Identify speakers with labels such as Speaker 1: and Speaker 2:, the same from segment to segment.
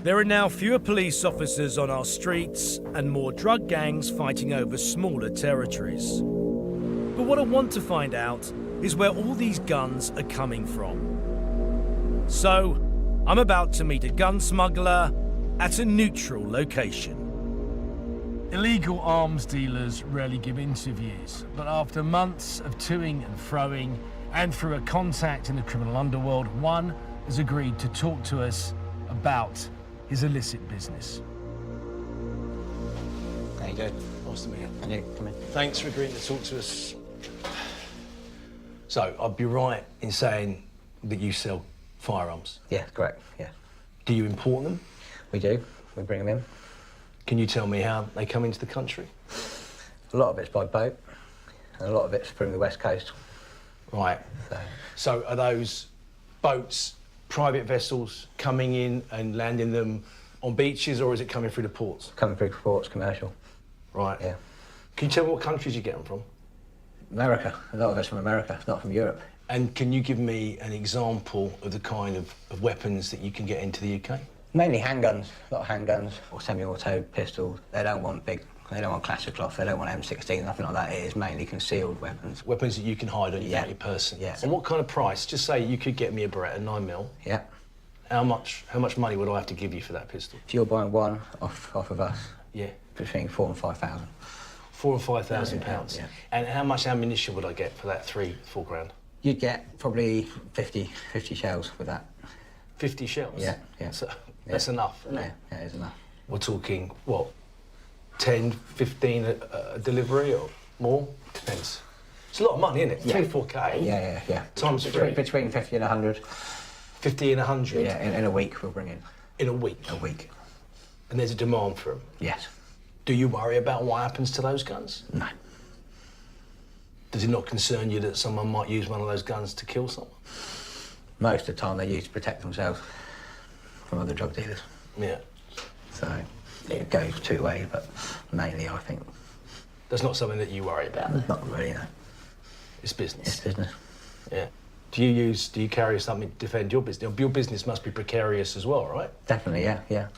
Speaker 1: There are now fewer police officers on our streets and more drug gangs fighting over smaller territories. But what I want to find out is where all these guns are coming from. So, I'm about to meet a gun smuggler at a neutral location. Illegal arms dealers rarely give interviews, but after months of toing and froing, and through a contact in the criminal underworld, one has agreed to talk to us about his illicit business.
Speaker 2: How you doing?
Speaker 3: Nice to meet you.
Speaker 2: Can you come in?
Speaker 3: Thanks for agreeing to talk to us. So, I'd be right in saying that you sell firearms?
Speaker 2: Yeah, correct, yeah.
Speaker 3: Do you import them?
Speaker 2: We do. We bring them in.
Speaker 3: Can you tell me how they come into the country?
Speaker 2: A lot of it's by boat, and a lot of it's from the West Coast.
Speaker 3: Right. So are those boats, private vessels, coming in and landing them on beaches, or is it coming through the ports?
Speaker 2: Coming through ports, commercial.
Speaker 3: Right.
Speaker 2: Yeah.
Speaker 3: Can you tell me what countries you get them from?
Speaker 2: America. A lot of it's from America, not from Europe.
Speaker 3: And can you give me an example of the kind of weapons that you can get into the UK?
Speaker 2: Mainly handguns, a lot of handguns, or semi-auto pistols. They don't want big, they don't want Kalashnikov, they don't want M16, nothing like that. It is mainly concealed weapons.
Speaker 3: Weapons that you can hide on your person?
Speaker 2: Yeah.
Speaker 3: And what kind of price? Just say you could get me a Beretta 9mm.
Speaker 2: Yeah.
Speaker 3: How much money would I have to give you for that pistol?
Speaker 2: If you're buying one off of us,
Speaker 3: yeah,
Speaker 2: between £4,000 and £5,000.
Speaker 3: £4,000 and £5,000.
Speaker 2: Yeah.
Speaker 3: And how much ammunition would I get for that 3-4 grand?
Speaker 2: You'd get probably 50 shells with that.
Speaker 3: 50 shells?
Speaker 2: Yeah, yeah.
Speaker 3: So that's enough, isn't it?
Speaker 2: Yeah, it is enough.
Speaker 3: We're talking, what, 10, 15 a delivery or more? Depends. It's a lot of money, isn't it?
Speaker 2: Yeah.
Speaker 3: 24K.
Speaker 2: Yeah.
Speaker 3: Times three.
Speaker 2: Between 50 and 100.
Speaker 3: 50 and 100?
Speaker 2: Yeah, in a week we'll bring in.
Speaker 3: In a week?
Speaker 2: A week.
Speaker 3: And there's a demand for them?
Speaker 2: Yes.
Speaker 3: Do you worry about what happens to those guns?
Speaker 2: No.
Speaker 3: Does it not concern you that someone might use one of those guns to kill someone?
Speaker 2: Most of the time they use to protect themselves from other drug dealers.
Speaker 3: Yeah.
Speaker 2: So it goes two ways, but mainly I think...
Speaker 3: That's not something that you worry about?
Speaker 2: Not really, no.
Speaker 3: It's business?
Speaker 2: It's business.
Speaker 3: Yeah. Do you carry something to defend your business? Your business must be precarious as well, right?
Speaker 2: Definitely, yeah.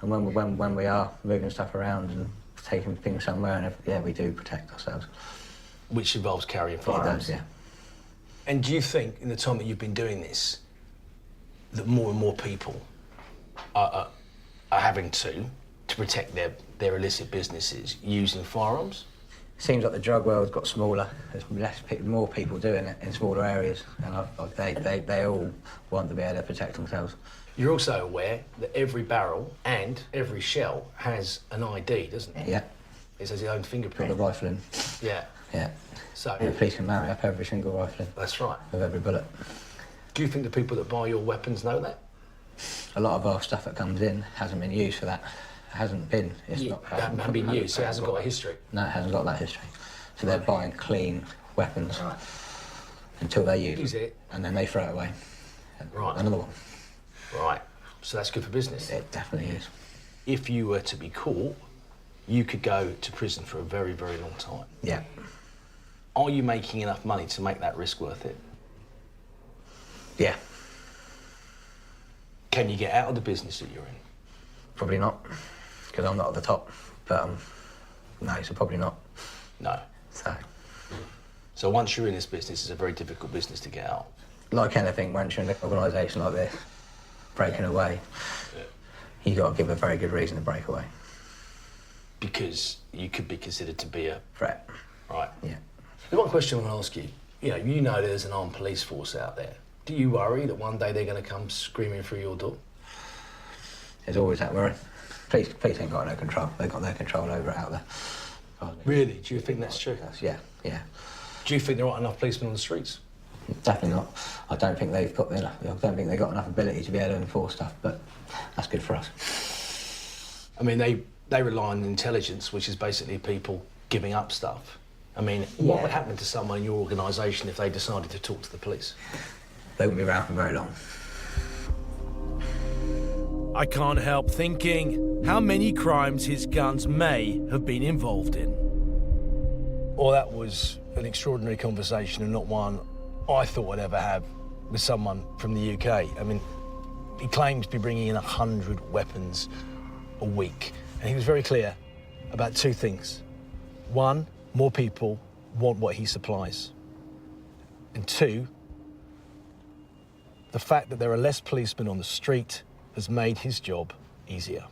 Speaker 2: And when we are moving stuff around and taking things somewhere, and we do protect ourselves.
Speaker 3: Which involves carrying firearms?
Speaker 2: It does, yeah.
Speaker 3: And do you think, in the time that you've been doing this, that more and more people are having to protect their illicit businesses using firearms?
Speaker 2: Seems like the drug world's got smaller. There's more people doing it in smaller areas, and they all want to be able to protect themselves.
Speaker 3: You're also aware that every barrel and every shell has an ID, doesn't it?
Speaker 2: Yeah.
Speaker 3: It has its own fingerprint.
Speaker 2: Got the rifle in.
Speaker 3: Yeah.
Speaker 2: Yeah.
Speaker 3: So
Speaker 2: the police can marry up every single rifle in.
Speaker 3: That's right.
Speaker 2: With every bullet.
Speaker 3: Do you think the people that buy your weapons know that?
Speaker 2: A lot of our stuff that comes in hasn't been used for that. It hasn't been. It's not.
Speaker 3: Hasn't been used, so it hasn't got a history.
Speaker 2: No, it hasn't got that history. So they're buying clean weapons until they use
Speaker 3: it,
Speaker 2: and then they throw it away.
Speaker 3: Right.
Speaker 2: Another one.
Speaker 3: Right. So that's good for business.
Speaker 2: It definitely is.
Speaker 3: If you were to be caught, you could go to prison for a very, very long time.
Speaker 2: Yeah.
Speaker 3: Are you making enough money to make that risk worth it?
Speaker 2: Yeah.
Speaker 3: Can you get out of the business that you're in?
Speaker 2: Probably not, because I'm not at the top. But no, so probably not.
Speaker 3: No. So once you're in this business, it's a very difficult business to get out.
Speaker 2: Like anything, once you're in an organisation like this, breaking away, you got to give a very good reason to break away.
Speaker 3: Because you could be considered to be a
Speaker 2: threat.
Speaker 3: Right.
Speaker 2: Yeah.
Speaker 3: There's one question I want to ask you. You know there's an armed police force out there. Do you worry that one day they're going to come screaming through your door?
Speaker 2: There's always that worry. Police ain't got no control. They've got no control over it out there.
Speaker 3: Really? Do you think that's true?
Speaker 2: Yeah.
Speaker 3: Do you think there aren't enough policemen on the streets?
Speaker 2: Definitely not. I don't think they've got enough. I don't think they've got enough ability to be able to enforce stuff. But that's good for us.
Speaker 3: I mean, they rely on intelligence, which is basically people giving up stuff. I mean, what would happen to someone in your organisation if they decided to talk to the police?
Speaker 2: They wouldn't be around for very long.
Speaker 1: I can't help thinking how many crimes his guns may have been involved in.
Speaker 3: Well, that was an extraordinary conversation and not one I thought I'd ever have with someone from the UK. I mean, He claims to be bringing in 100 weapons a week. And he was very clear about two things. One, more people want what he supplies. And two, the fact that there are less policemen on the street has made his job easier.